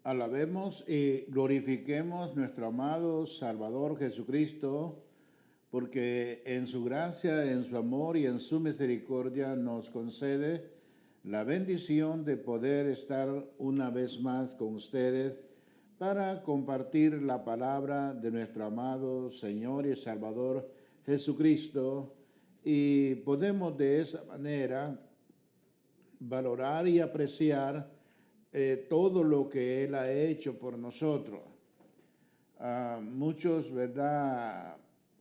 Alabemos y glorifiquemos nuestro amado Salvador Jesucristo, porque en su gracia, en su amor y en su misericordia nos concede la bendición de poder estar una vez más con ustedes para compartir la palabra de nuestro amado Señor y Salvador Jesucristo, y podemos de esa manera valorar y apreciar todo lo que Él ha hecho por nosotros. Muchos, ¿verdad?,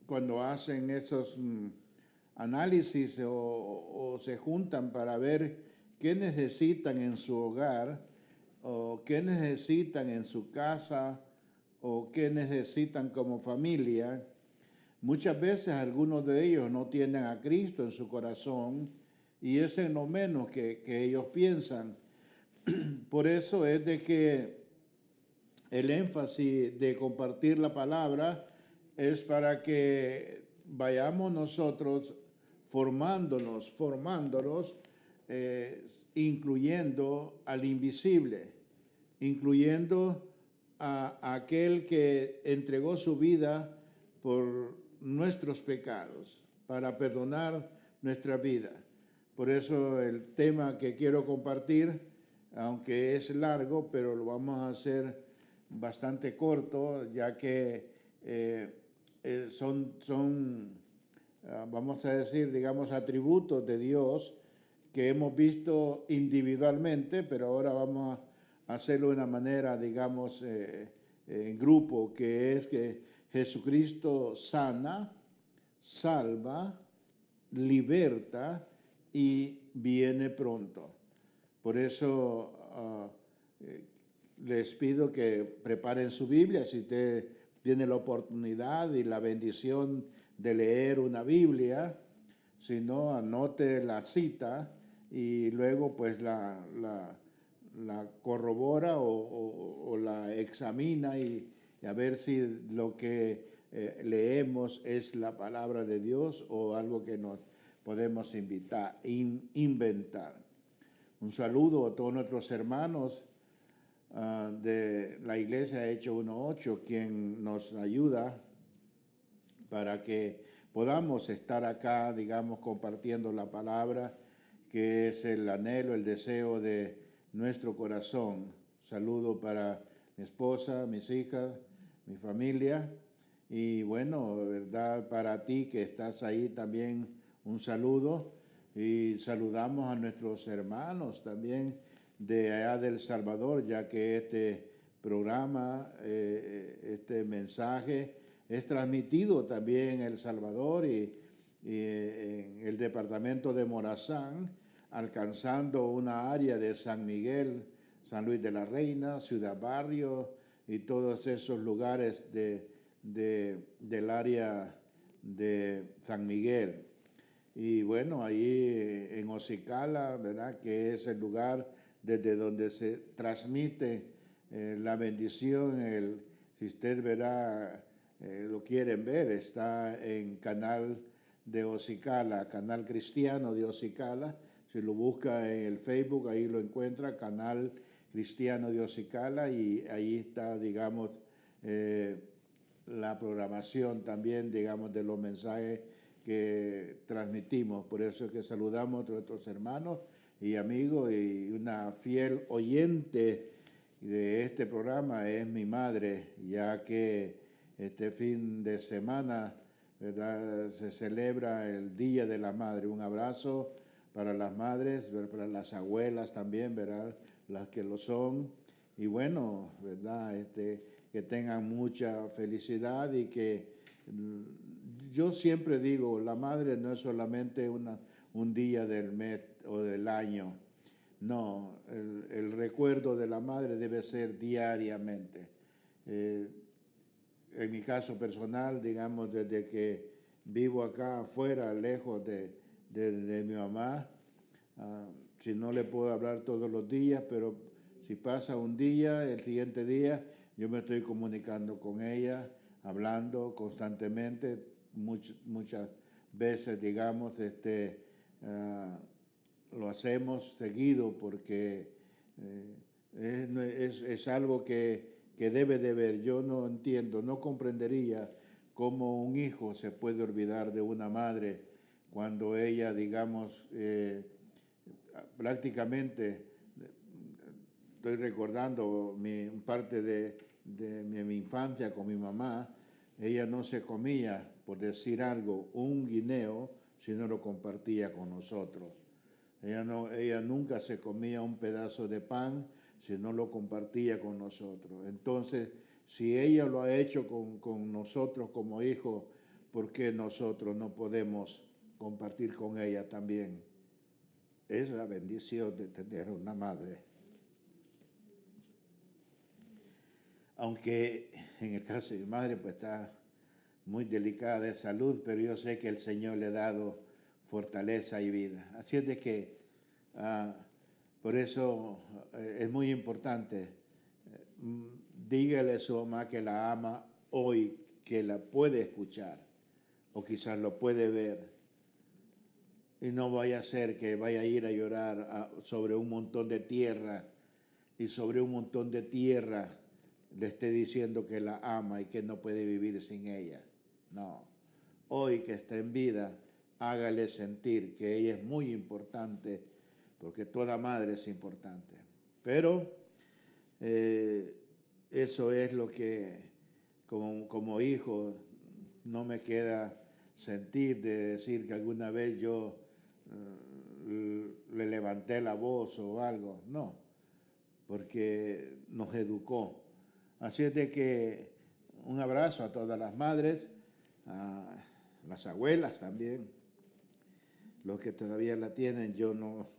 cuando hacen esos análisis o se juntan para ver qué necesitan en su hogar, o qué necesitan en su casa, o qué necesitan como familia, muchas veces algunos de ellos no tienen a Cristo en su corazón, y es en lo menos que ellos piensan. Por eso es de que el énfasis de compartir la palabra es para que vayamos nosotros formándonos, incluyendo al invisible, incluyendo a aquel que entregó su vida por nuestros pecados, para perdonar nuestra vida. Por eso el tema que quiero compartir, aunque es largo, pero lo vamos a hacer bastante corto, ya que vamos a decir, digamos, atributos de Dios que hemos visto individualmente, pero ahora vamos a hacerlo de una manera, digamos, en grupo, que es que Jesucristo sana, salva, liberta y viene pronto. Por eso les pido que preparen su Biblia. Si usted tiene la oportunidad y la bendición de leer una Biblia, si no, anote la cita y luego pues la corrobora o la examina y a ver si lo que leemos es la palabra de Dios o algo que nos podemos inventar. Un saludo a todos nuestros hermanos de la Iglesia Hechos 1.8, quien nos ayuda para que podamos estar acá, digamos, compartiendo la palabra, que es el anhelo, el deseo de nuestro corazón. Saludo para mi esposa, mis hijas, mi familia, y bueno, verdad, para ti que estás ahí también un saludo, y saludamos a nuestros hermanos también de allá del Salvador, ya que este programa, este mensaje es transmitido también en El Salvador y en el departamento de Morazán, alcanzando una área de San Miguel, San Luis de la Reina, Ciudad Barrio y todos esos lugares del área de San Miguel. Y bueno, ahí en Ocicala, ¿verdad?, que es el lugar desde donde se transmite la bendición. Si usted verá, lo quieren ver, está en canal de Ocicala, canal cristiano de Ocicala. Si lo busca en el Facebook, ahí lo encuentra, canal cristiano de Ocicala, y ahí está, digamos, la programación también, digamos, de los mensajes que transmitimos. Por eso es que saludamos a nuestros hermanos y amigos, y una fiel oyente de este programa es mi madre, ya que este fin de semana, ¿verdad?, se celebra el Día de la Madre. Un abrazo para las madres, para las abuelas también, ¿verdad?, las que lo son. Y bueno, ¿verdad?, que tengan mucha felicidad y que yo siempre digo, la madre no es solamente un día del mes o del año. No, el recuerdo de la madre debe ser diariamente. En mi caso personal, digamos, desde que vivo acá afuera, lejos de mi mamá, si no le puedo hablar todos los días, pero si pasa un día, el siguiente día, yo me estoy comunicando con ella, hablando constantemente, muchas veces, digamos, lo hacemos seguido porque Es algo que debe de ver. Yo no entiendo, no comprendería cómo un hijo se puede olvidar de una madre cuando ella, digamos, prácticamente, estoy recordando parte de mi infancia con mi mamá. Ella no se comía, por decir algo, un guineo si no lo compartía con nosotros. Ella nunca se comía un pedazo de pan si no lo compartía con nosotros. Entonces, si ella lo ha hecho con nosotros como hijos, ¿por qué nosotros no podemos compartir con ella también? Es la bendición de tener una madre. Aunque en el caso de mi madre pues está muy delicada de salud, pero yo sé que el Señor le ha dado fortaleza y vida. Así es de que por eso es muy importante. Dígale a su mamá que la ama hoy, que la puede escuchar o quizás lo puede ver. Y no vaya a ser que vaya a ir a llorar sobre un montón de tierra y sobre un montón de tierra le esté diciendo que la ama y que no puede vivir sin ella. No. Hoy que está en vida, hágale sentir que ella es muy importante, porque toda madre es importante. Pero eso es lo que como hijo no me queda sentir de decir que alguna vez yo le levanté la voz o algo. No, porque nos educó. Así es de que un abrazo a todas las madres, a las abuelas también, los que todavía la tienen. Yo no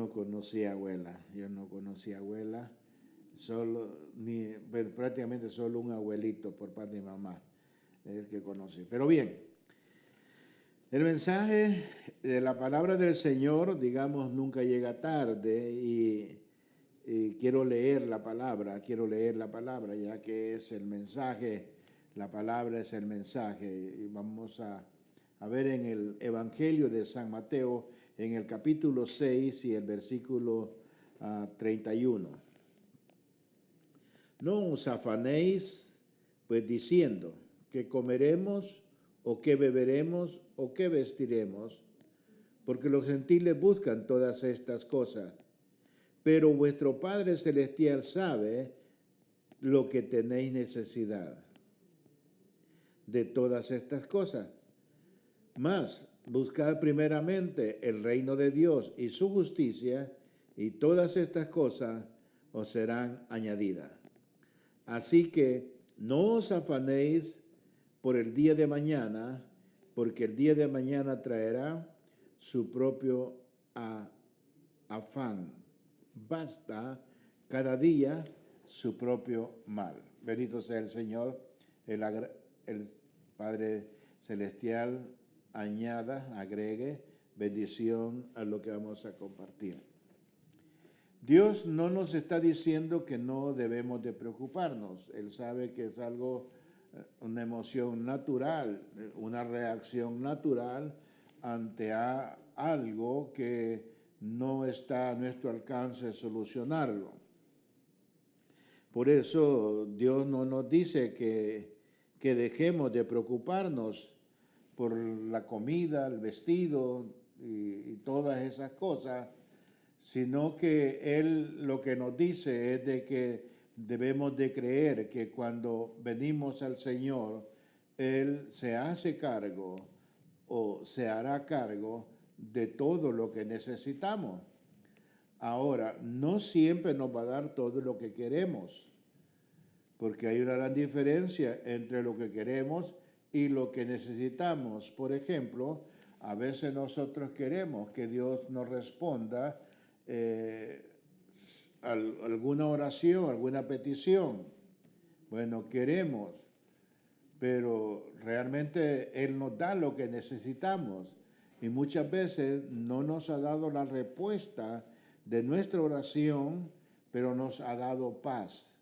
conocí abuela, prácticamente solo un abuelito por parte de mi mamá, es el que conocí. Pero bien, el mensaje de la palabra del Señor, digamos, nunca llega tarde y quiero leer la palabra, ya que es el mensaje, la palabra es el mensaje. Y vamos a ver en el Evangelio de San Mateo, en el capítulo 6 y el versículo 31. No os afanéis, pues diciendo, ¿qué comeremos, o qué beberemos, o qué vestiremos? Porque los gentiles buscan todas estas cosas. Pero vuestro Padre Celestial sabe lo que tenéis necesidad de todas estas cosas. Mas buscad primeramente el reino de Dios y su justicia, y todas estas cosas os serán añadidas. Así que no os afanéis por el día de mañana, porque el día de mañana traerá su propio afán. Basta cada día su propio mal. Bendito sea el Señor, el Padre Celestial, agregue bendición a lo que vamos a compartir. Dios no nos está diciendo que no debemos de preocuparnos. Él sabe que es algo, una emoción natural, una reacción natural ante algo que no está a nuestro alcance solucionarlo. Por eso Dios no nos dice que dejemos de preocuparnos por la comida, el vestido y todas esas cosas, sino que Él lo que nos dice es de que debemos de creer que cuando venimos al Señor, Él se hace cargo o se hará cargo de todo lo que necesitamos. Ahora, no siempre nos va a dar todo lo que queremos, porque hay una gran diferencia entre lo que queremos y lo que necesitamos. Por ejemplo, a veces nosotros queremos que Dios nos responda alguna oración, alguna petición. Bueno, queremos, pero realmente Él nos da lo que necesitamos. Y muchas veces no nos ha dado la respuesta de nuestra oración, pero nos ha dado paz.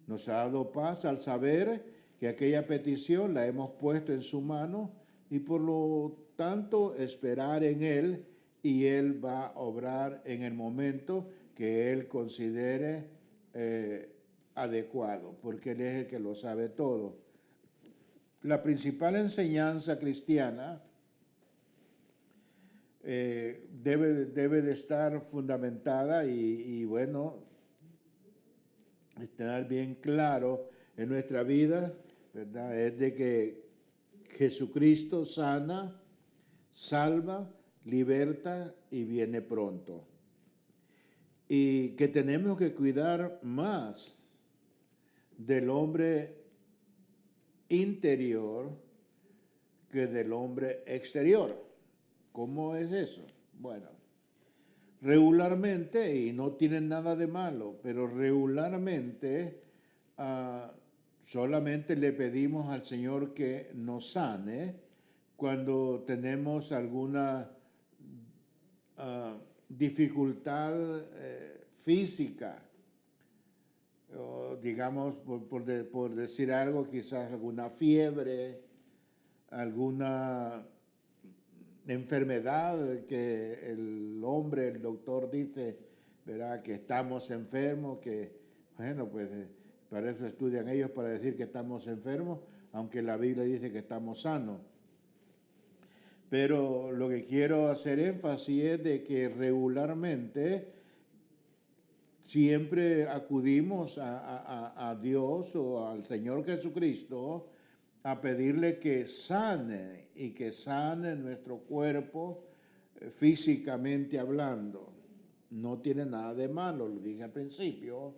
Nos ha dado paz al saber que aquella petición la hemos puesto en su mano y por lo tanto esperar en Él y Él va a obrar en el momento que Él considere adecuado, porque Él es el que lo sabe todo. La principal enseñanza cristiana debe de estar fundamentada y bueno, estar bien claro en nuestra vida, ¿verdad? Es de que Jesucristo sana, salva, liberta y viene pronto. Y que tenemos que cuidar más del hombre interior que del hombre exterior. ¿Cómo es eso? Bueno, regularmente, y no tienen nada de malo, pero regularmente solamente le pedimos al Señor que nos sane cuando tenemos alguna dificultad física, o digamos, por decir algo, quizás alguna fiebre, alguna enfermedad que el doctor dice, ¿verdad?, que estamos enfermos, que, bueno, pues para eso estudian ellos, para decir que estamos enfermos, aunque la Biblia dice que estamos sanos. Pero lo que quiero hacer énfasis es de que regularmente siempre acudimos a Dios o al Señor Jesucristo a pedirle que sane y que sane nuestro cuerpo físicamente hablando. No tiene nada de malo, lo dije al principio,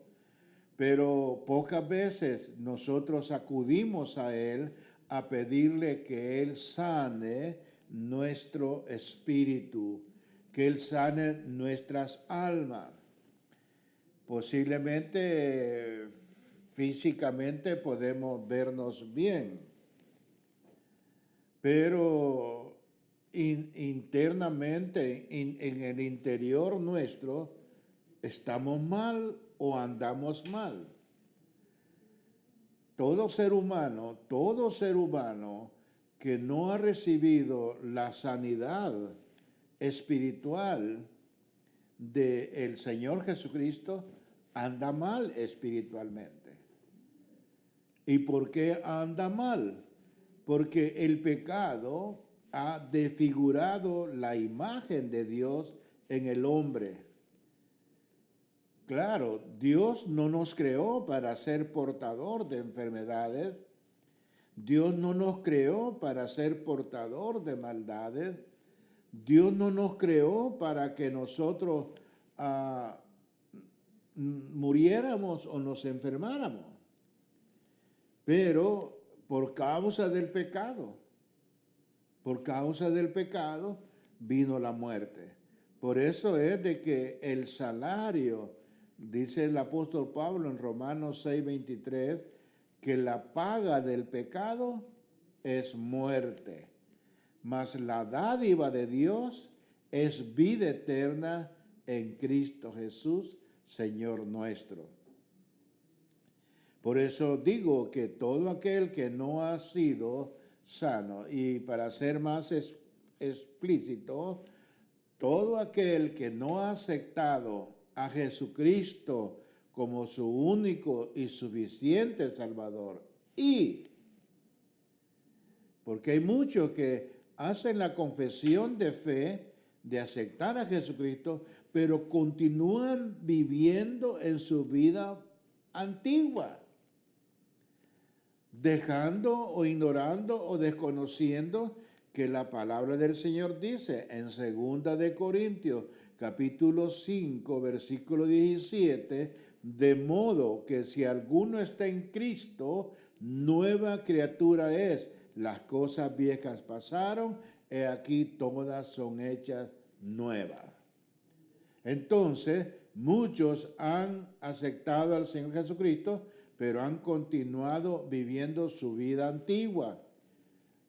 pero pocas veces nosotros acudimos a Él a pedirle que Él sane nuestro espíritu, que Él sane nuestras almas. Posiblemente físicamente podemos vernos bien, pero internamente, en el interior nuestro, estamos mal o andamos mal. Todo ser humano que no ha recibido la sanidad espiritual del Señor Jesucristo, anda mal espiritualmente. ¿Y por qué anda mal? Porque el pecado ha desfigurado la imagen de Dios en el hombre. Claro, Dios no nos creó para ser portador de enfermedades. Dios no nos creó para ser portador de maldades. Dios no nos creó para que nosotros muriéramos o nos enfermáramos. Pero por causa del pecado vino la muerte. Por eso es de que el salario, dice el apóstol Pablo en Romanos 6:23, que la paga del pecado es muerte, mas la dádiva de Dios es vida eterna en Cristo Jesús, Señor nuestro. Por eso digo que todo aquel que no ha sido sano, y para ser más explícito, todo aquel que no ha aceptado a Jesucristo como su único y suficiente Salvador, porque hay muchos que hacen la confesión de fe de aceptar a Jesucristo, pero continúan viviendo en su vida antigua, dejando o ignorando o desconociendo que la palabra del Señor dice en 2 de Corintios, capítulo 5, versículo 17, de modo que si alguno está en Cristo, nueva criatura es. Las cosas viejas pasaron, he aquí todas son hechas nuevas. Entonces, muchos han aceptado al Señor Jesucristo, pero han continuado viviendo su vida antigua.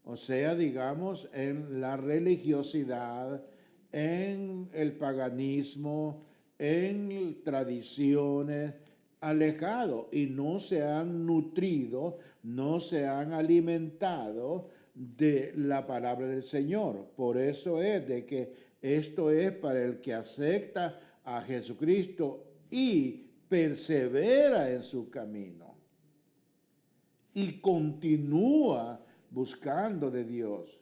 O sea, digamos, en la religiosidad, en el paganismo, en tradiciones, alejados, y no se han nutrido, no se han alimentado de la palabra del Señor. Por eso es de que Esto es para el que acepta a Jesucristo y persevera en su camino y continúa buscando de Dios.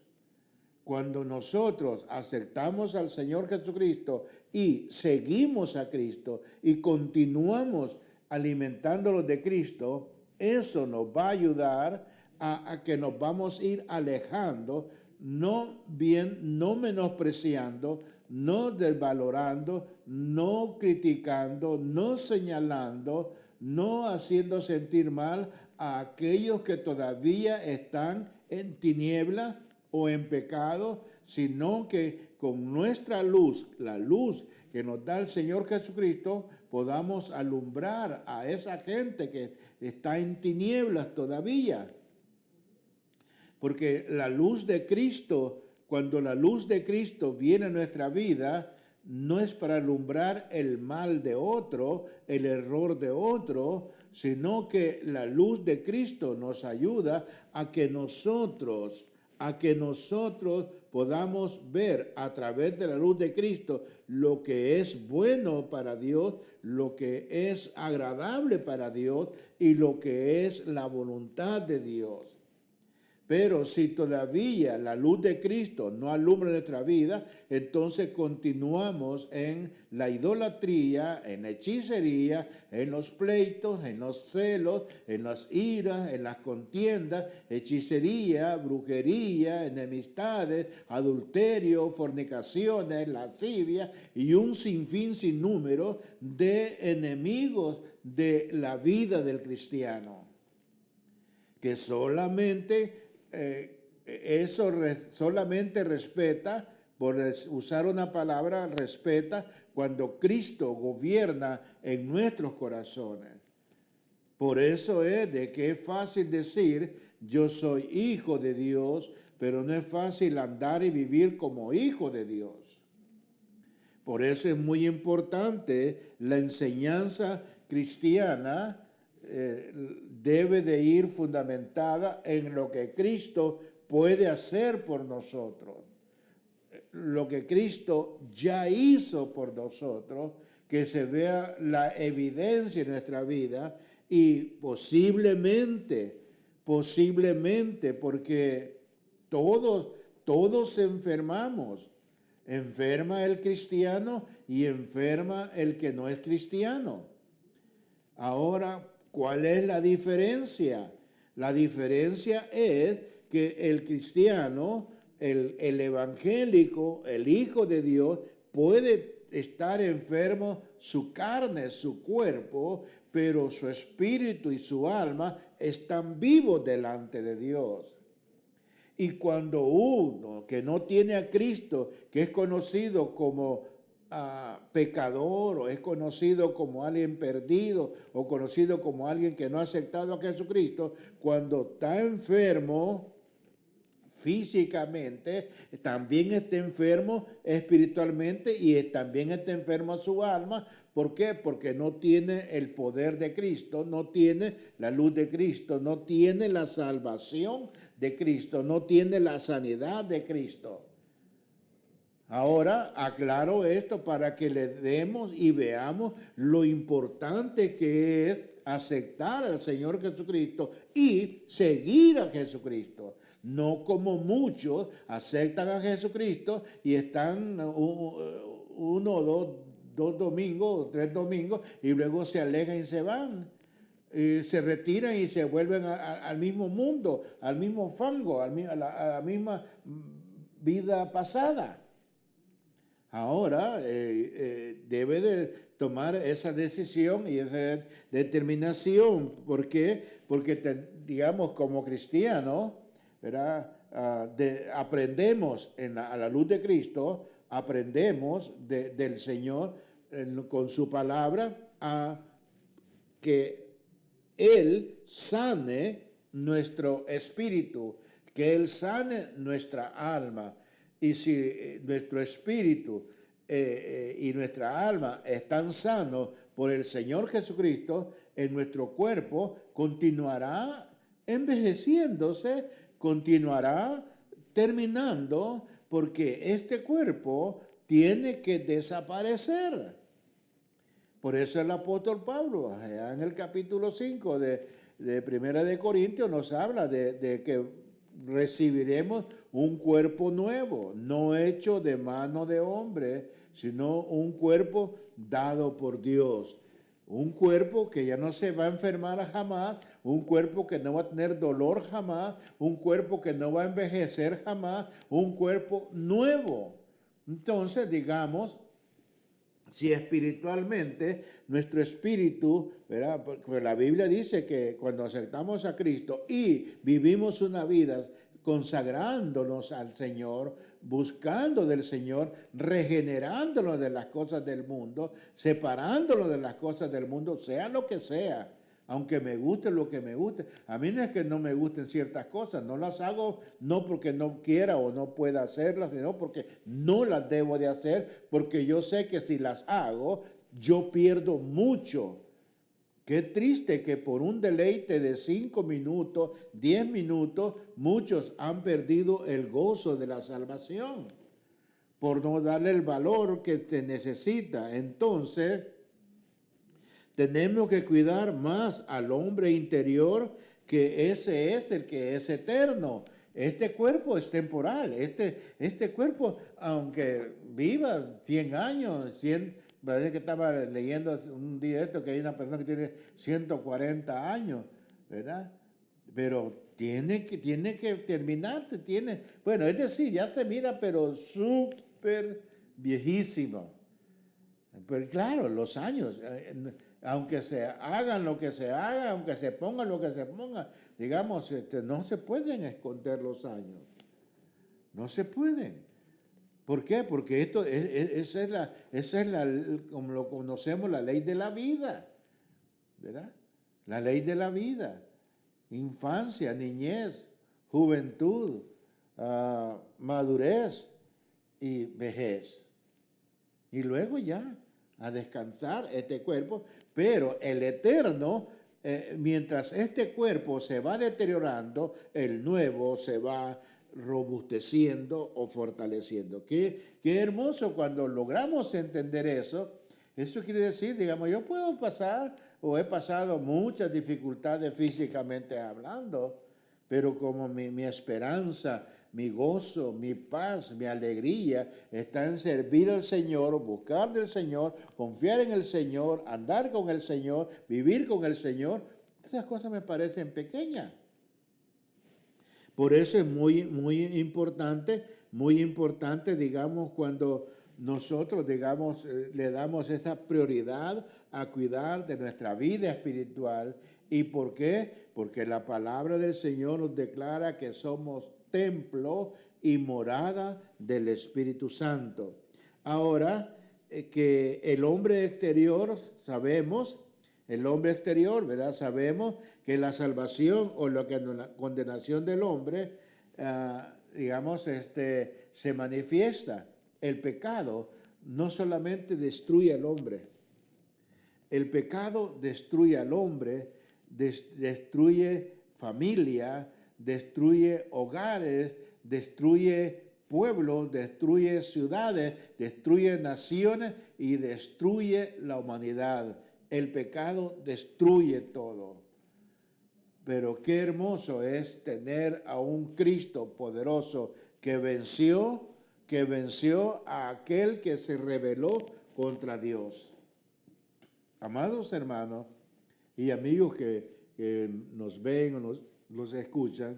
Cuando nosotros aceptamos al Señor Jesucristo y seguimos a Cristo y continuamos alimentándolos de Cristo, eso nos va a ayudar a que nos vamos a ir alejando, no menospreciando, no desvalorando, no criticando, no señalando, no haciendo sentir mal a aquellos que todavía están en tiniebla o en pecado, sino que con nuestra luz, la luz que nos da el Señor Jesucristo, podamos alumbrar a esa gente que está en tinieblas todavía. Porque la luz de Cristo, cuando la luz de Cristo viene a nuestra vida, no es para alumbrar el mal de otro, el error de otro, sino que la luz de Cristo nos ayuda a que nosotros podamos ver a través de la luz de Cristo lo que es bueno para Dios, lo que es agradable para Dios y lo que es la voluntad de Dios. Pero si todavía la luz de Cristo no alumbra nuestra vida, entonces continuamos en la idolatría, en la hechicería, en los pleitos, en los celos, en las iras, en las contiendas, hechicería, brujería, enemistades, adulterio, fornicaciones, lascivia y un sinfín sin número de enemigos de la vida del cristiano, que solamente solamente respeta, por usar una palabra, respeta cuando Cristo gobierna en nuestros corazones. Por eso es de que es fácil decir, yo soy hijo de Dios, pero no es fácil andar y vivir como hijo de Dios. Por eso es muy importante la enseñanza cristiana. Debe de ir fundamentada en lo que Cristo puede hacer por nosotros, lo que Cristo ya hizo por nosotros, que se vea la evidencia en nuestra vida y posiblemente, porque todos enfermamos. Enferma el cristiano y enferma el que no es cristiano. Ahora, ¿cuál es la diferencia? La diferencia es que el cristiano, el evangélico, el Hijo de Dios, puede estar enfermo su carne, su cuerpo, pero su espíritu y su alma están vivos delante de Dios. Y cuando uno que no tiene a Cristo, que es conocido como pecador, o es conocido como alguien perdido, o conocido como alguien que no ha aceptado a Jesucristo, cuando está enfermo físicamente, también está enfermo espiritualmente y también está enfermo su alma. ¿Por qué? Porque no tiene el poder de Cristo, no tiene la luz de Cristo, no tiene la salvación de Cristo, no tiene la sanidad de Cristo. Ahora aclaro esto para que le demos y veamos lo importante que es aceptar al Señor Jesucristo y seguir a Jesucristo. No como muchos aceptan a Jesucristo y están uno o dos domingos o 3 domingos y luego se alejan y se van. Se retiran y se vuelven al mismo mundo, al mismo fango, a la misma vida pasada. Ahora debe de tomar esa decisión y esa determinación. ¿Por qué? Porque digamos como cristianos, ¿verdad? Aprendemos a la luz de Cristo, aprendemos del Señor con su palabra a que Él sane nuestro espíritu, que Él sane nuestra alma. Y si nuestro espíritu y nuestra alma están sanos por el Señor Jesucristo, en nuestro cuerpo continuará envejeciéndose, continuará terminando, porque este cuerpo tiene que desaparecer. Por eso el apóstol Pablo, allá en el capítulo 5 de Primera de Corintios, nos habla de que recibiremos un cuerpo nuevo, no hecho de mano de hombre, sino un cuerpo dado por Dios. Un cuerpo que ya no se va a enfermar jamás, un cuerpo que no va a tener dolor jamás, un cuerpo que no va a envejecer jamás, un cuerpo nuevo. Entonces, digamos, si espiritualmente nuestro espíritu, ¿verdad? Porque la Biblia dice que cuando aceptamos a Cristo y vivimos una vida consagrándonos al Señor, buscando del Señor, regenerándonos de las cosas del mundo, separándonos de las cosas del mundo, sea lo que sea, aunque me guste lo que me guste. A mí no es que no me gusten ciertas cosas, no las hago no porque no quiera o no pueda hacerlas, sino porque no las debo de hacer, porque yo sé que si las hago, yo pierdo mucho. Qué triste que por un deleite de 5 minutos, 10 minutos, muchos han perdido el gozo de la salvación por no darle el valor que te necesita. Entonces, tenemos que cuidar más al hombre interior, que ese es el que es eterno. Este cuerpo es temporal. Este cuerpo, aunque viva 100 años, parece que estaba leyendo un día esto, que hay una persona que tiene 140 años, ¿verdad? Pero tiene que terminarte, bueno, es decir, ya se mira, pero súper viejísimo. Pero claro, los años, aunque se hagan lo que se haga, aunque se ponga lo que se ponga, digamos, no se pueden esconder los años. No se pueden. ¿Por qué? Porque esa es como lo conocemos, la ley de la vida, ¿verdad? La ley de la vida. Infancia, niñez, juventud, madurez y vejez. Y luego ya, a descansar este cuerpo, pero el eterno, mientras este cuerpo se va deteriorando, el nuevo se va robusteciendo o fortaleciendo. Qué hermoso cuando logramos entender eso. Eso quiere decir, digamos, yo puedo pasar o he pasado muchas dificultades físicamente hablando, pero como mi esperanza, mi gozo, mi paz, mi alegría está en servir al Señor, buscar del Señor, confiar en el Señor, andar con el Señor, vivir con el Señor, esas cosas me parecen pequeñas. Por eso es muy importante, digamos, cuando nosotros, digamos, le damos esa prioridad a cuidar de nuestra vida espiritual. ¿Y por qué? Porque la palabra del Señor nos declara que somos templo y morada del Espíritu Santo. Ahora, que el hombre exterior, sabemos, ¿verdad? Sabemos que la salvación o la condenación del hombre, digamos, se manifiesta. El pecado no solamente destruye al hombre, el pecado destruye al hombre, destruye familia, destruye hogares, destruye pueblos, destruye ciudades, destruye naciones y destruye la humanidad. El pecado destruye todo. Pero qué hermoso es tener a un Cristo poderoso que venció a aquel que se rebeló contra Dios. Amados hermanos y amigos que nos ven o nos escuchan,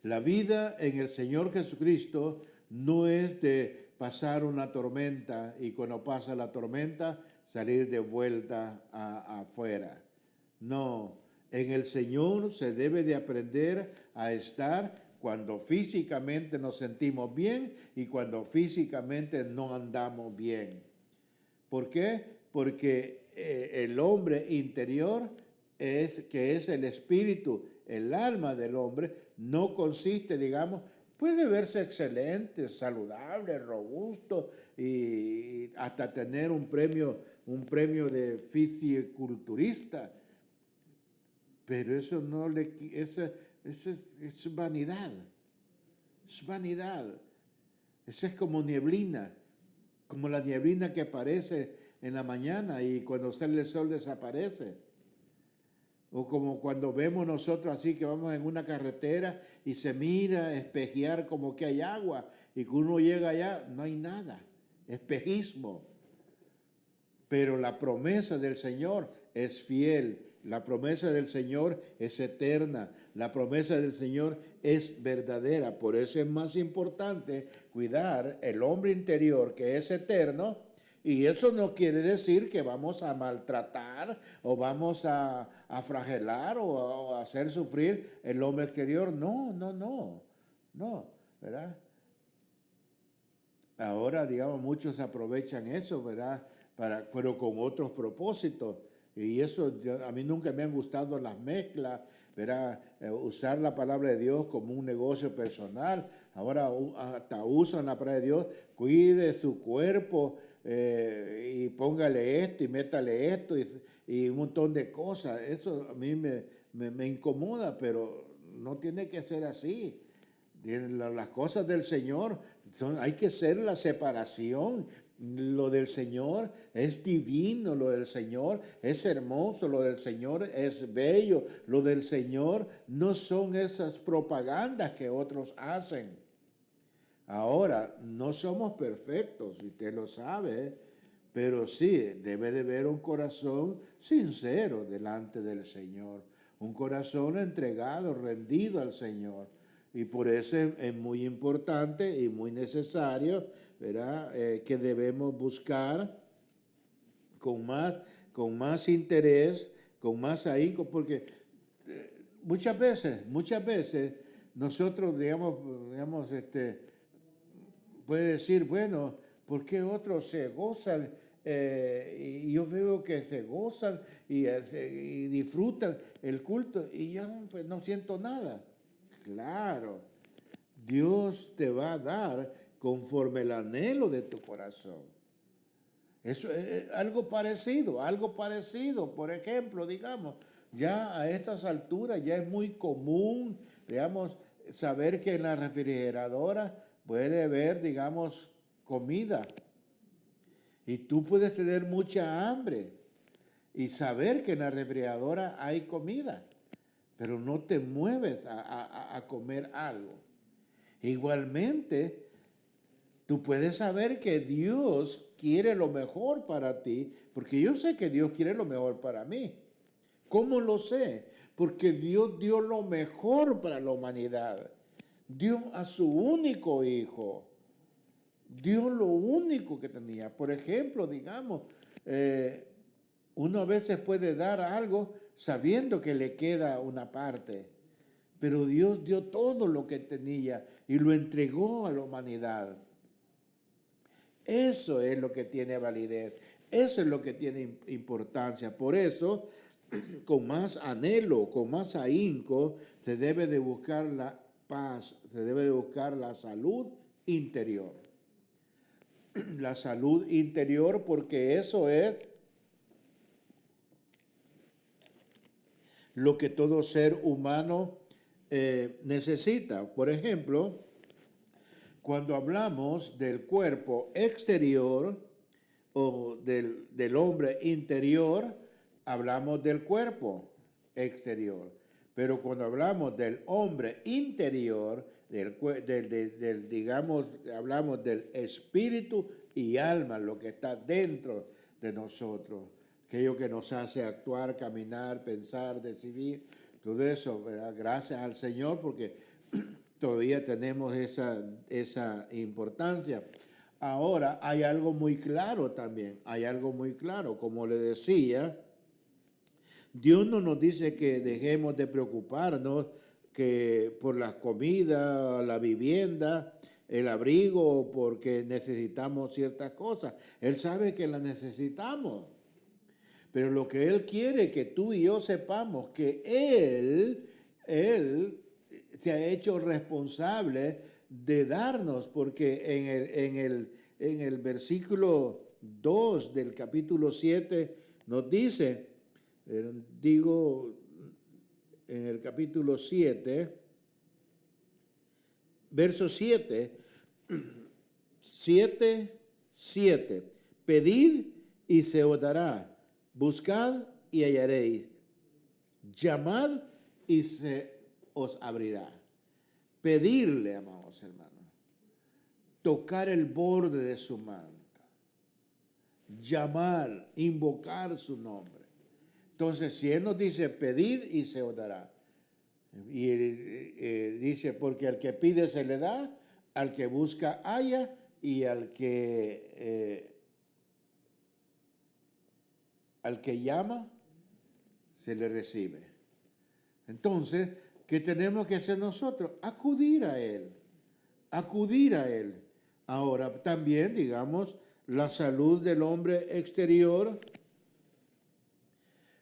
la vida en el Señor Jesucristo no es de pasar una tormenta y cuando pasa la tormenta salir de vuelta afuera. No, en el Señor se debe de aprender a estar cuando físicamente nos sentimos bien y cuando físicamente no andamos bien. ¿Por qué? Porque el hombre interior, que es el espíritu, el alma del hombre, no consiste, digamos, puede verse excelente, saludable, robusto y hasta tener un premio de fisiculturista. Pero eso es vanidad. Es vanidad. Eso es como nieblina, como la nieblina que aparece en la mañana y cuando sale el sol desaparece. O como cuando vemos nosotros así que vamos en una carretera y se mira espejear como que hay agua y cuando uno llega allá no hay nada, espejismo. Pero la promesa del Señor es fiel, la promesa del Señor es eterna, la promesa del Señor es verdadera. Por eso es más importante cuidar el hombre interior que es eterno. Y eso no quiere decir que vamos a maltratar o vamos a flagelar o a hacer sufrir el hombre exterior. No, ¿verdad? Ahora, digamos, muchos aprovechan eso, ¿verdad? Pero con otros propósitos. Y eso, a mí nunca me han gustado las mezclas, ¿verdad? Usar la palabra de Dios como un negocio personal. Ahora hasta usan la palabra de Dios, cuide su cuerpo y póngale esto y métale esto y un montón de cosas. Eso a mí me incomoda, pero no tiene que ser así. Las cosas del Señor, hay que hacer la separación. Lo del Señor es divino, lo del Señor es hermoso, lo del Señor es bello, lo del Señor no son esas propagandas que otros hacen. Ahora, no somos perfectos, usted lo sabe, pero sí, debe de haber un corazón sincero delante del Señor, un corazón entregado, rendido al Señor. Y por eso es muy importante y muy necesario, ¿verdad? Que debemos buscar con más interés, con más ahínco, porque muchas veces nosotros, digamos, puede decir, bueno, ¿por qué otros se gozan? Y yo veo que se gozan y disfrutan el culto y yo pues, no siento nada. Claro, Dios te va a dar conforme el anhelo de tu corazón. Eso es algo parecido. Por ejemplo, digamos, ya a estas alturas ya es muy común, digamos, saber que en la refrigeradora puede haber, digamos, comida. Y tú puedes tener mucha hambre y saber que en la refrigeradora hay comida, pero no te mueves a comer algo. Igualmente, tú puedes saber que Dios quiere lo mejor para ti, porque yo sé que Dios quiere lo mejor para mí. ¿Cómo lo sé? Porque Dios dio lo mejor para la humanidad. Dio a su único hijo. Dio lo único que tenía. Por ejemplo, digamos, uno a veces puede dar algo sabiendo que le queda una parte, pero Dios dio todo lo que tenía y lo entregó a la humanidad. Eso es lo que tiene validez, eso es lo que tiene importancia. Por eso, con más anhelo, con más ahínco, se debe de buscar la paz, se debe de buscar la salud interior. La salud interior, porque eso es lo que todo ser humano necesita. Por ejemplo, cuando hablamos del cuerpo exterior o del hombre interior, hablamos del cuerpo exterior. Pero cuando hablamos del hombre interior, digamos, hablamos del espíritu y alma, lo que está dentro de nosotros, aquello que nos hace actuar, caminar, pensar, decidir, todo eso, ¿verdad? Gracias al Señor porque todavía tenemos esa importancia. Ahora hay algo muy claro también, hay algo muy claro, como le decía, Dios no nos dice que dejemos de preocuparnos que por la comida, la vivienda, el abrigo, porque necesitamos ciertas cosas. Él sabe que las necesitamos. Pero lo que Él quiere es que tú y yo sepamos que Él se ha hecho responsable de darnos, porque en el versículo 2 del capítulo 7 nos dice, en el capítulo 7, verso 7, 7:7. Pedid y se os dará. Buscad y hallaréis. Llamad y se os abrirá. Pedirle, amados hermanos. Tocar el borde de su manto. Llamar, invocar su nombre. Entonces, si Él nos dice, pedid y se os dará. Y dice, porque al que pide se le da, al que busca halla, y al que llama se le recibe. Entonces, ¿qué tenemos que hacer nosotros? Acudir a Él. Acudir a Él. Ahora, también, digamos, la salud del hombre exterior.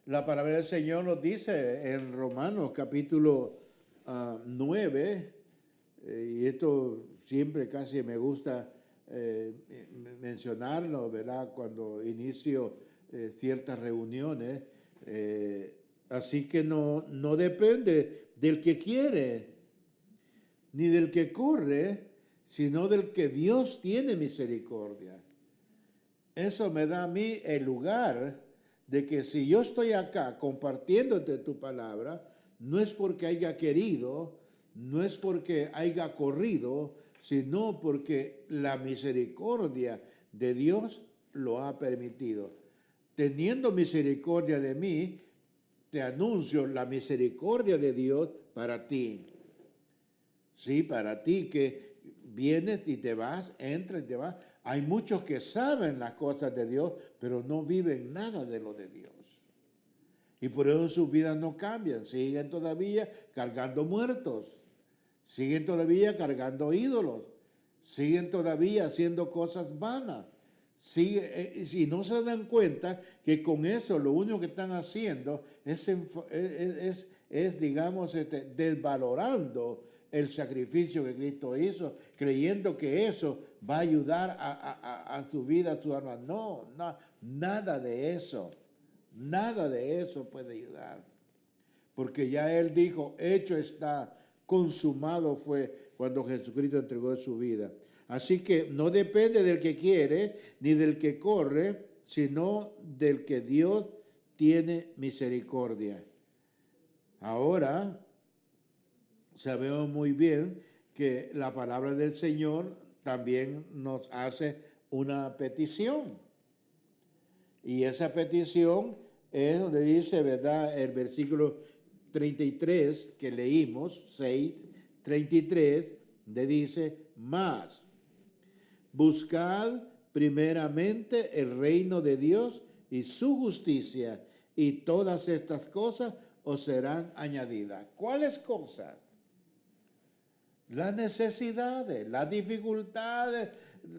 La palabra del Señor nos dice en Romanos capítulo 9, y esto siempre casi me gusta mencionarlo, ¿verdad? Cuando inicio ciertas reuniones. Así que no depende del que quiere, ni del que corre, sino del que Dios tiene misericordia. Eso me da a mí el lugar de que si yo estoy acá compartiéndote tu palabra, no es porque haya querido, no es porque haya corrido, sino porque la misericordia de Dios lo ha permitido. Teniendo misericordia de mí, te anuncio la misericordia de Dios para ti. Sí, para ti que vienes y te vas, entras y te vas. Hay muchos que saben las cosas de Dios, pero no viven nada de lo de Dios. Y por eso sus vidas no cambian. Siguen todavía cargando muertos. Siguen todavía cargando ídolos. Siguen todavía haciendo cosas vanas. Si no se dan cuenta que con eso lo único que están haciendo es digamos, desvalorando el sacrificio que Cristo hizo, creyendo que eso va a ayudar a su vida, a su alma. No, nada de eso. Nada de eso puede ayudar. Porque ya Él dijo, hecho está, consumado fue cuando Jesucristo entregó su vida. Así que no depende del que quiere ni del que corre, sino del que Dios tiene misericordia. Ahora, sabemos muy bien que la palabra del Señor también nos hace una petición. Y esa petición es donde dice, ¿verdad? El versículo 33 que leímos, 6:33, donde dice, más. Buscad primeramente el reino de Dios y su justicia, y todas estas cosas os serán añadidas. ¿Cuáles cosas? Las necesidades, las dificultades,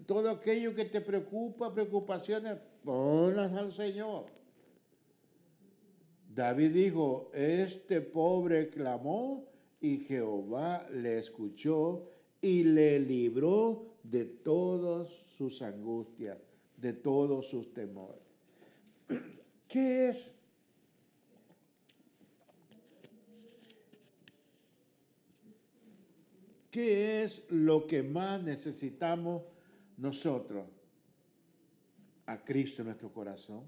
todo aquello que te preocupa, preocupaciones, ponlas al Señor. David dijo, este pobre clamó y Jehová le escuchó y le libró de todas sus angustias, de todos sus temores. ¿Qué es? ¿Qué es lo que más necesitamos nosotros? A Cristo en nuestro corazón.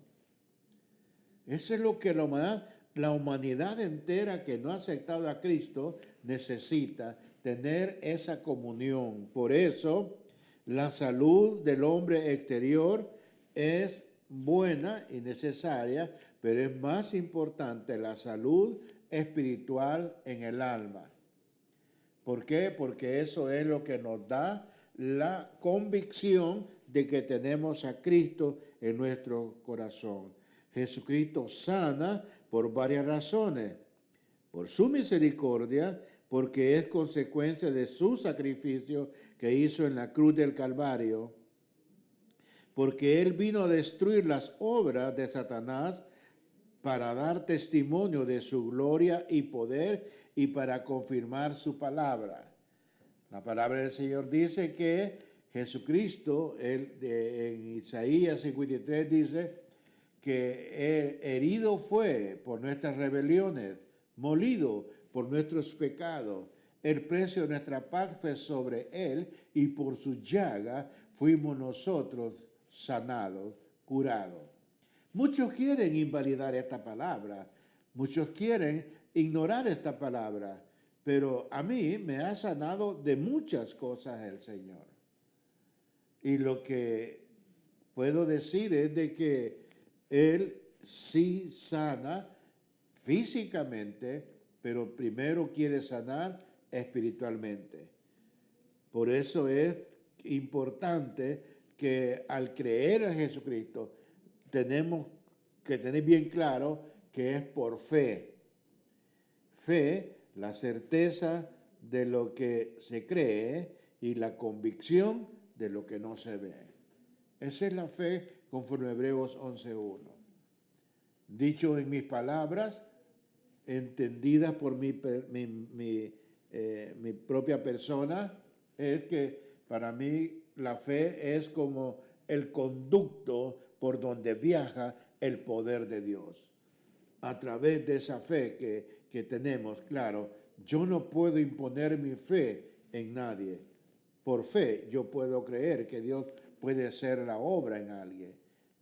Eso es lo que la humanidad entera que no ha aceptado a Cristo necesita, tener esa comunión. Por eso, la salud del hombre exterior es buena y necesaria, pero es más importante la salud espiritual en el alma. ¿Por qué? Porque eso es lo que nos da la convicción de que tenemos a Cristo en nuestro corazón. Jesucristo sana por varias razones. Por su misericordia, porque es consecuencia de su sacrificio que hizo en la cruz del Calvario. Porque Él vino a destruir las obras de Satanás para dar testimonio de su gloria y poder y para confirmar su palabra. La palabra del Señor dice que Jesucristo, en Isaías 53 dice que herido fue por nuestras rebeliones, molido por nuestros pecados. El precio de nuestra paz fue sobre él y por su llaga fuimos nosotros sanados, curados. Muchos quieren invalidar esta palabra, muchos quieren ignorar esta palabra, pero a mí me ha sanado de muchas cosas el Señor. Y lo que puedo decir es de que Él sí sana físicamente, pero primero quiere sanar espiritualmente. Por eso es importante que al creer en Jesucristo tenemos que tener bien claro que es por fe. Fe, la certeza de lo que se cree y la convicción de lo que no se ve. Esa es la fe conforme a Hebreos 11:1. Dicho en mis palabras, entendidas por mi propia persona, es que para mí la fe es como el conducto por donde viaja el poder de Dios. A través de esa fe que tenemos, claro, yo no puedo imponer mi fe en nadie. Por fe yo puedo creer que Dios puede hacer la obra en alguien,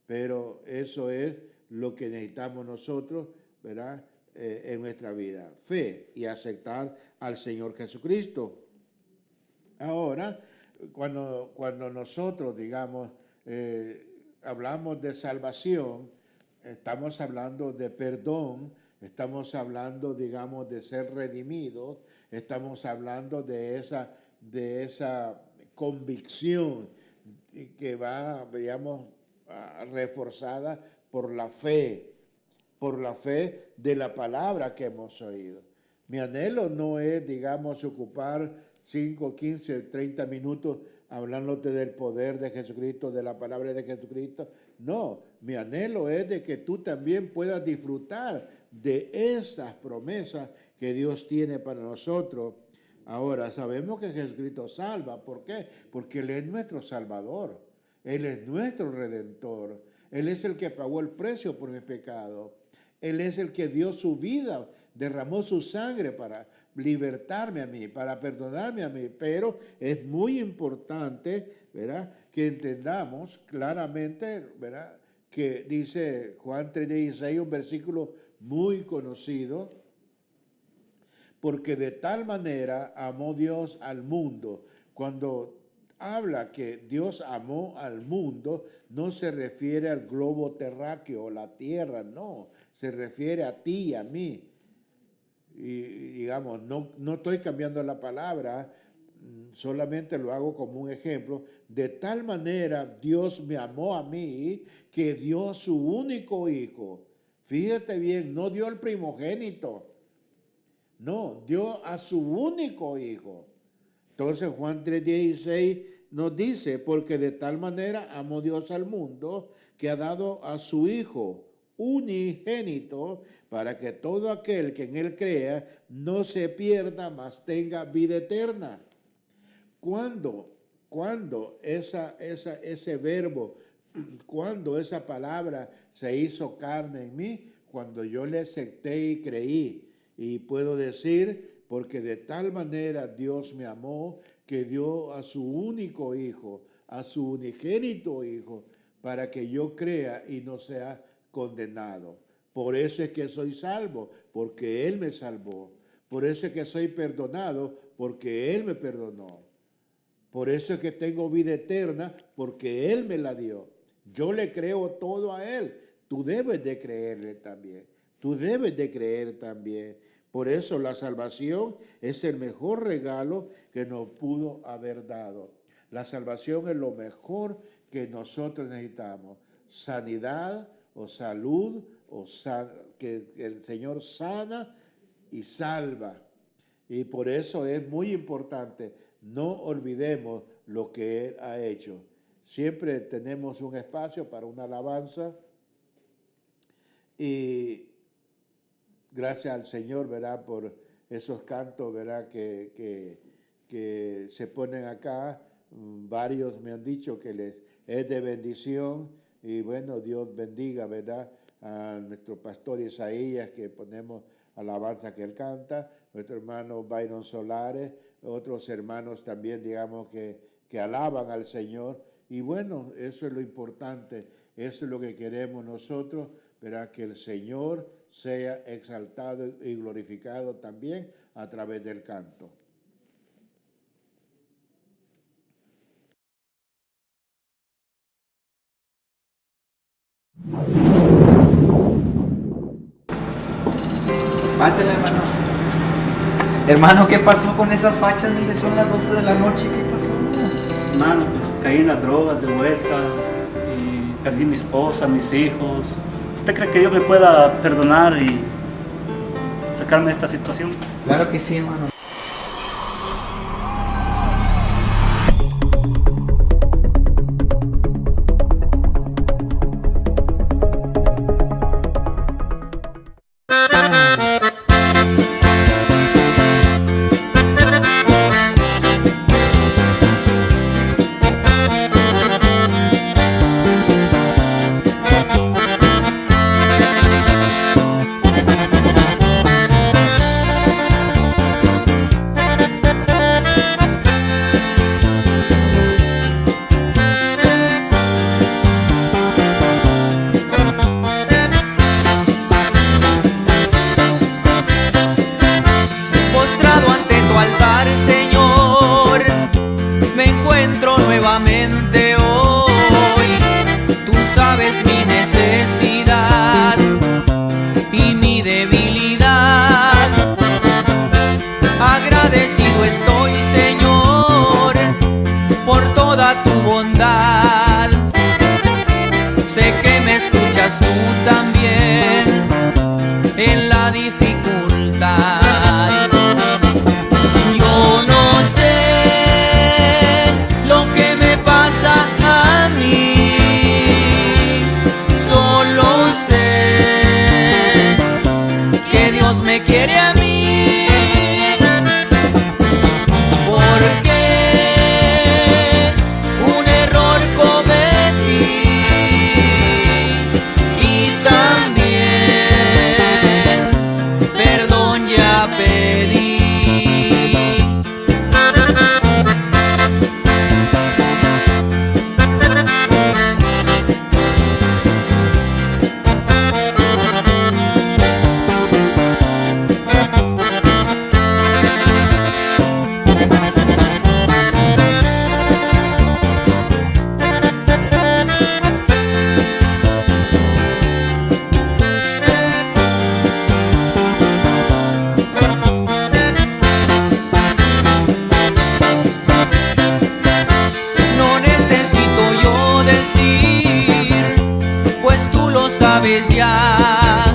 pero eso es lo que necesitamos nosotros, ¿verdad? En nuestra vida, fe y aceptar al Señor Jesucristo. Ahora, cuando nosotros, digamos, hablamos de salvación, estamos hablando de perdón, estamos hablando, digamos, de ser redimidos, estamos hablando de esa convicción que va, digamos, reforzada por la fe de la palabra que hemos oído. Mi anhelo no es, digamos, ocupar 5, 15, 30 minutos hablándote del poder de Jesucristo, de la palabra de Jesucristo. No, mi anhelo es de que tú también puedas disfrutar de esas promesas que Dios tiene para nosotros. Ahora, sabemos que Jesucristo salva. ¿Por qué? Porque Él es nuestro Salvador. Él es nuestro Redentor. Él es el que pagó el precio por mi pecado. Él es el que dio su vida, derramó su sangre para libertarme a mí, para perdonarme a mí. Pero es muy importante, ¿verdad?, que entendamos claramente, ¿verdad?, que dice Juan 3:16, un versículo muy conocido, porque de tal manera amó Dios al mundo. Cuando habla que Dios amó al mundo, no se refiere al globo terráqueo o la tierra, no, se refiere a ti y a mí. Y digamos, no estoy cambiando la palabra, solamente lo hago como un ejemplo. De tal manera Dios me amó a mí que dio su único hijo. Fíjate bien, no dio el primogénito, no, dio a su único hijo. Entonces Juan 3:16 nos dice, porque de tal manera amó Dios al mundo que ha dado a su Hijo unigénito para que todo aquel que en Él crea no se pierda, mas tenga vida eterna. Cuando ese verbo, cuando esa palabra se hizo carne en mí, cuando yo le acepté y creí, y puedo decir, porque de tal manera Dios me amó que dio a su único hijo, a su unigénito hijo, para que yo crea y no sea condenado. Por eso es que soy salvo, porque Él me salvó. Por eso es que soy perdonado, porque Él me perdonó. Por eso es que tengo vida eterna, porque Él me la dio. Yo le creo todo a Él. Tú debes de creerle también. Tú debes de creer también. Por eso la salvación es el mejor regalo que nos pudo haber dado. La salvación es lo mejor que nosotros necesitamos. Sanidad o salud, que el Señor sana y salva. Y por eso es muy importante, no olvidemos lo que Él ha hecho. Siempre tenemos un espacio para una alabanza y gracias al Señor, ¿verdad?, por esos cantos, ¿verdad?, que se ponen acá. Varios me han dicho que les es de bendición, Y bueno, Dios bendiga, ¿verdad?, a nuestro pastor Isaías, que ponemos alabanza que él canta, nuestro hermano Byron Solares, otros hermanos también, digamos, que alaban al Señor. Y bueno, eso es lo importante, eso es lo que queremos nosotros, ¿verdad?, que el Señor sea exaltado y glorificado también a través del canto. Pásale, hermano. Hermano, ¿qué pasó con esas fachas? Mire, son las 12 de la noche. ¿Qué pasó? Hermano, pues caí en las drogas de vuelta y perdí mi esposa, mis hijos. ¿Usted cree que Dios me pueda perdonar y sacarme de esta situación? Claro que sí, hermano. Postrado ante tu altar, Señor, me encuentro nuevamente hoy. Tú sabes mi necesidad y mi debilidad. Agradecido estoy, Señor, por toda tu bondad. Sé que me escuchas tú también en la dificultad. Yo no sé lo que me pasa a mí, solo sé que Dios me quiere a mí. Porque un error cometí y también perdón ya pedí. No necesito yo decir, pues tú lo sabes ya.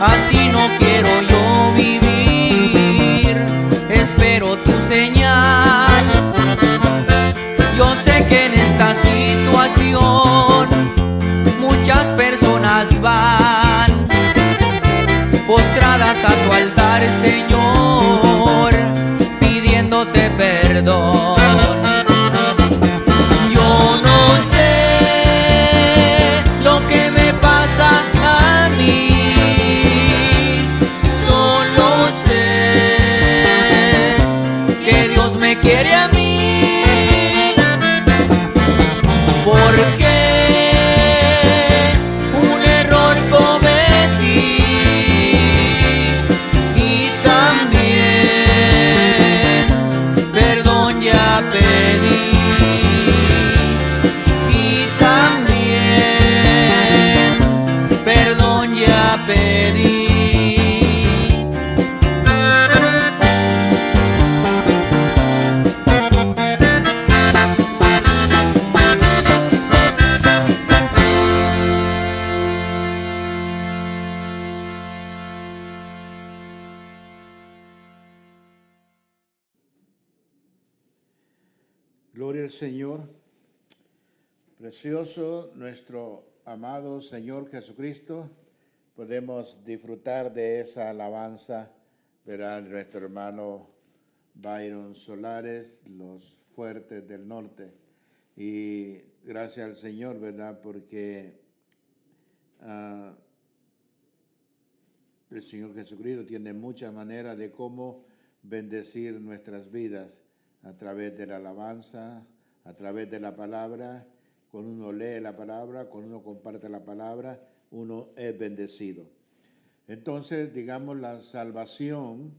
Así no quiero yo vivir, espero tu señal. Yo sé que en esta situación muchas personas van postradas a tu altar, Señor, pidiéndote perdón. Yo no sé lo que me pasa a mí, solo sé que Dios me quiere a mí. Porque un error cometí y también perdón ya pedí. Y también perdón ya pedí. Gloria al Señor. Precioso nuestro amado Señor Jesucristo. Podemos disfrutar de esa alabanza, verá nuestro hermano Byron Solares, los fuertes del norte. Y gracias al Señor, ¿verdad? Porque el Señor Jesucristo tiene muchas maneras de cómo bendecir nuestras vidas a través de la alabanza, a través de la palabra. Cuando uno lee la palabra, cuando uno comparte la palabra, uno es bendecido. Entonces, digamos, la salvación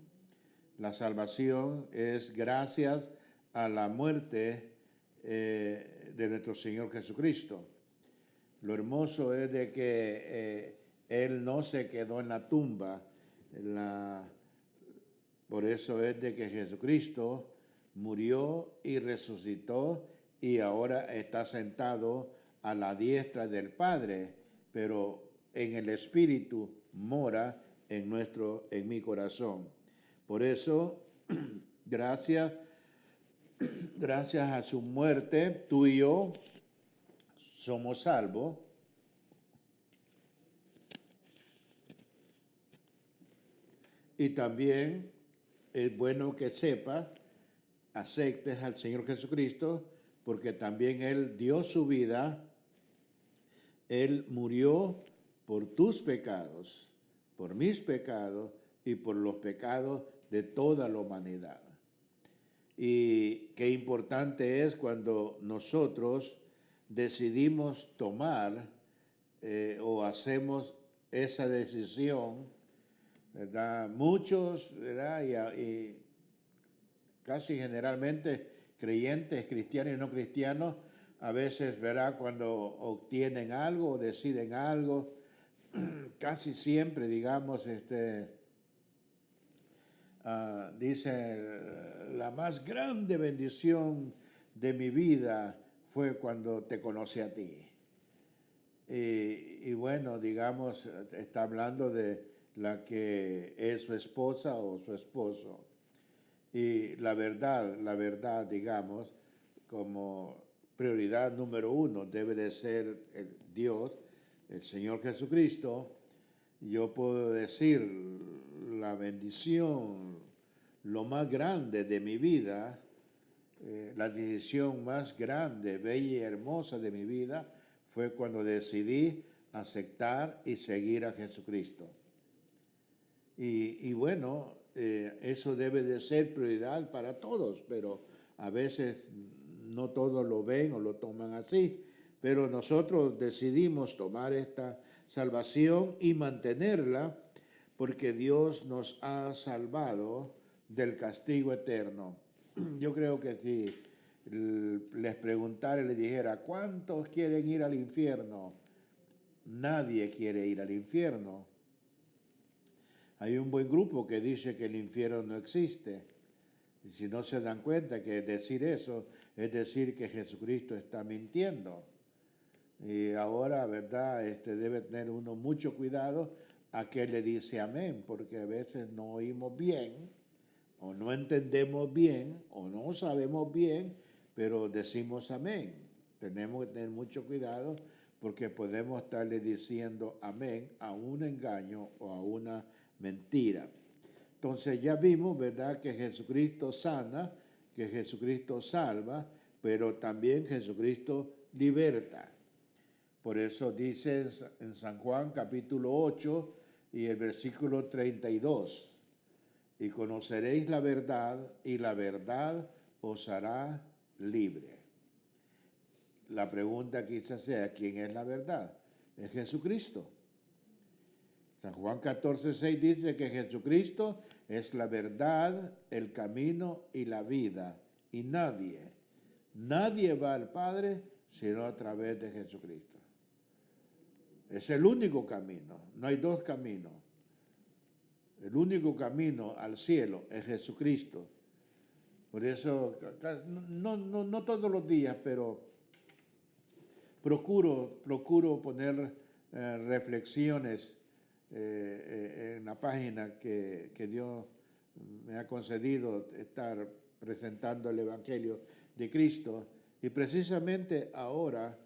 es gracias a la muerte de nuestro Señor Jesucristo. Lo hermoso es de que Él no se quedó en la tumba. Por eso es de que Jesucristo murió y resucitó y ahora está sentado a la diestra del Padre, pero en el Espíritu mora en mi corazón. Por eso, gracias a su muerte, tú y yo somos salvos. Y también es bueno que sepas, aceptes al Señor Jesucristo, porque también Él dio su vida, Él murió por tus pecados, por mis pecados y por los pecados de toda la humanidad. Y qué importante es cuando nosotros decidimos tomar o hacemos esa decisión, ¿verdad? Muchos, ¿verdad? Y casi generalmente creyentes, cristianos y no cristianos, a veces, ¿verdad? Cuando obtienen algo o deciden algo, casi siempre, digamos, dice, la más grande bendición de mi vida fue cuando te conocí a ti. Y bueno, digamos, está hablando de la que es su esposa o su esposo. Y la verdad, digamos, como prioridad número uno debe de ser el Dios, el Señor Jesucristo. Yo puedo decir la bendición, lo más grande de mi vida, la decisión más grande, bella y hermosa de mi vida fue cuando decidí aceptar y seguir a Jesucristo. Y bueno, eso debe de ser prioridad para todos, pero a veces no todos lo ven o lo toman así. Pero nosotros decidimos tomar esta salvación y mantenerla porque Dios nos ha salvado del castigo eterno. Yo creo que si les preguntara y les dijera, ¿cuántos quieren ir al infierno? Nadie quiere ir al infierno. Hay un buen grupo que dice que el infierno no existe. Y si no se dan cuenta que decir eso es decir que Jesucristo está mintiendo. Y ahora, ¿verdad? Debe tener uno mucho cuidado a qué le dice amén, porque a veces no oímos bien, o no entendemos bien, o no sabemos bien, pero decimos amén. Tenemos que tener mucho cuidado porque podemos estarle diciendo amén a un engaño o a una mentira. Entonces ya vimos, ¿verdad?, que Jesucristo sana, que Jesucristo salva, pero también Jesucristo liberta. Por eso dice en San Juan capítulo 8 y el versículo 32, y conoceréis la verdad y la verdad os hará libre. La pregunta quizás sea, ¿quién es la verdad? Es Jesucristo. San Juan 14:6 dice que Jesucristo es la verdad, el camino y la vida. Y nadie va al Padre sino a través de Jesucristo. Es el único camino, no hay dos caminos. El único camino al cielo es Jesucristo. Por eso, no todos los días, pero procuro poner reflexiones en la página que Dios me ha concedido estar presentando el Evangelio de Cristo. Y precisamente ahora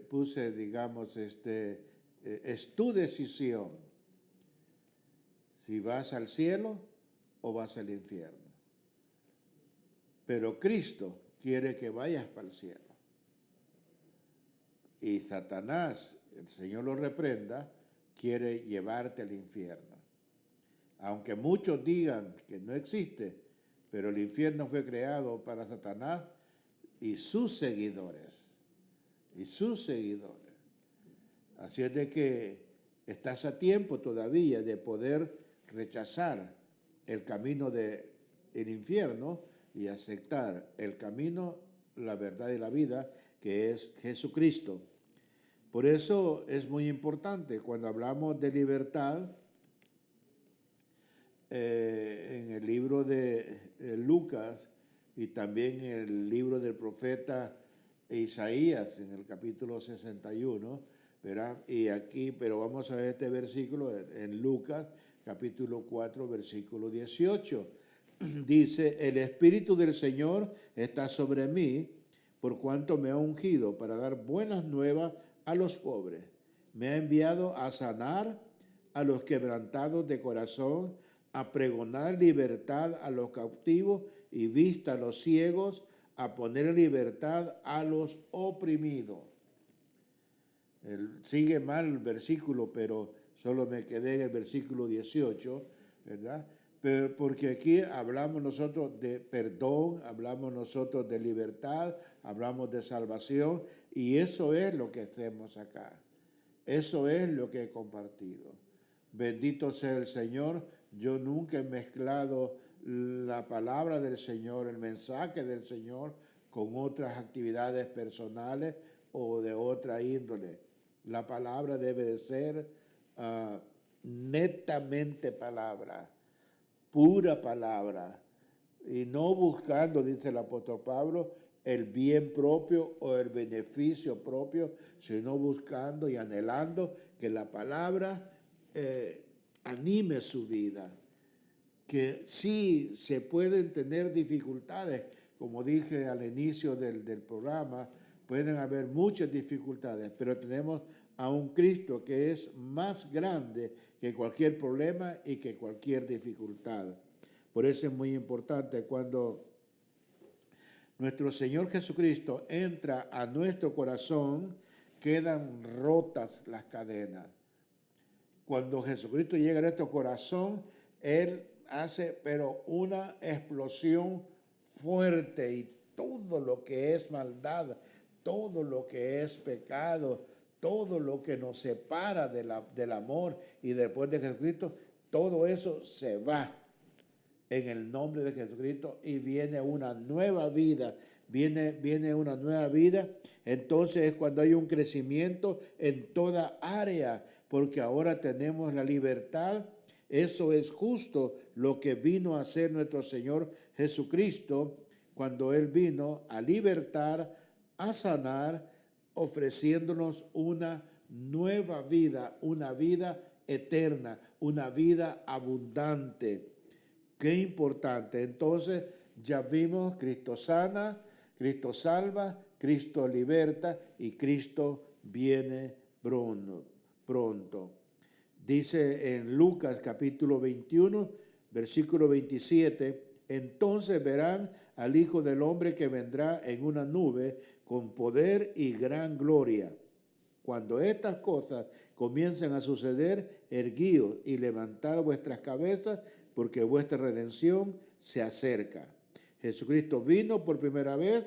puse, digamos, es tu decisión si vas al cielo o vas al infierno. Pero Cristo quiere que vayas para el cielo. Y Satanás, el Señor lo reprenda, quiere llevarte al infierno. Aunque muchos digan que no existe, pero el infierno fue creado para Satanás y sus seguidores. Y sus seguidores. Así es de que estás a tiempo todavía de poder rechazar el camino del infierno y aceptar el camino, la verdad y la vida, que es Jesucristo. Por eso es muy importante cuando hablamos de libertad, en el libro de Lucas y también en el libro del profeta Isaías, en el capítulo 61, ¿verdad? Y aquí, pero vamos a ver este versículo en Lucas, capítulo 4, versículo 18. Dice, el Espíritu del Señor está sobre mí, por cuanto me ha ungido para dar buenas nuevas a los pobres. Me ha enviado a sanar a los quebrantados de corazón, a pregonar libertad a los cautivos y vista a los ciegos, a poner en libertad a los oprimidos. Sigue mal el versículo, pero solo me quedé en el versículo 18, ¿verdad? Pero porque aquí hablamos nosotros de perdón, hablamos nosotros de libertad, hablamos de salvación, y eso es lo que hacemos acá. Eso es lo que he compartido. Bendito sea el Señor. Yo nunca he mezclado la palabra del Señor, el mensaje del Señor, con otras actividades personales o de otra índole. La palabra debe de ser netamente palabra, pura palabra, y no buscando, dice el apóstol Pablo, el bien propio o el beneficio propio, sino buscando y anhelando que la palabra anime su vida. Que sí se pueden tener dificultades, como dije al inicio del programa, pueden haber muchas dificultades, pero tenemos a un Cristo que es más grande que cualquier problema y que cualquier dificultad. Por eso es muy importante cuando nuestro Señor Jesucristo entra a nuestro corazón, quedan rotas las cadenas. Cuando Jesucristo llega a nuestro corazón, Él hace pero una explosión fuerte, y todo lo que es maldad, todo lo que es pecado, todo lo que nos separa del amor y después de Jesucristo, todo eso se va en el nombre de Jesucristo y viene una nueva vida, viene una nueva vida. Entonces es cuando hay un crecimiento en toda área, porque ahora tenemos la libertad. Eso es justo lo que vino a hacer nuestro Señor Jesucristo cuando Él vino a libertar, a sanar, ofreciéndonos una nueva vida, una vida eterna, una vida abundante. Qué importante. Entonces ya vimos, Cristo sana, Cristo salva, Cristo liberta y Cristo viene pronto. Dice en Lucas capítulo 21, versículo 27, entonces verán al Hijo del Hombre que vendrá en una nube con poder y gran gloria. Cuando estas cosas comiencen a suceder, erguíos y levantad vuestras cabezas, porque vuestra redención se acerca. Jesucristo vino por primera vez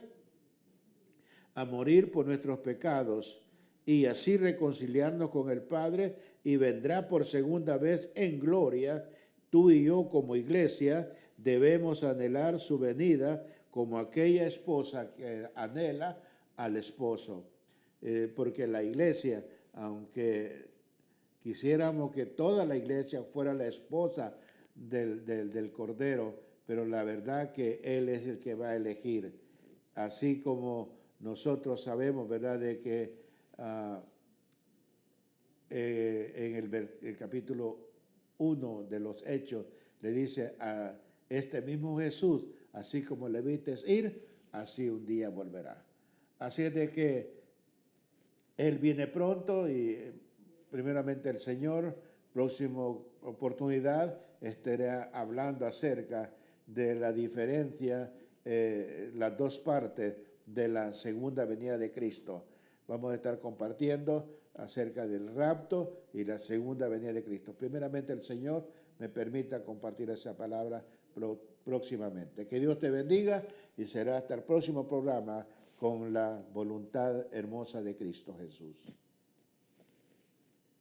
a morir por nuestros pecados y así reconciliarnos con el Padre, y vendrá por segunda vez en gloria. Tú y yo como iglesia debemos anhelar su venida como aquella esposa que anhela al esposo. Porque la iglesia, aunque quisiéramos que toda la iglesia fuera la esposa del Cordero, pero la verdad que Él es el que va a elegir. Así como nosotros sabemos, ¿verdad?, de que en el capítulo 1 de los Hechos le dice a este mismo Jesús, así como le vistes ir, así un día volverá. Así es de que Él viene pronto y primeramente el Señor, próxima oportunidad, estará hablando acerca de la diferencia, las dos partes de la segunda venida de Cristo. vamos a estar compartiendo acerca del rapto y la segunda venida de Cristo. Primeramente el Señor me permita compartir esa palabra próximamente. Que Dios te bendiga y será hasta el próximo programa con la voluntad hermosa de Cristo Jesús.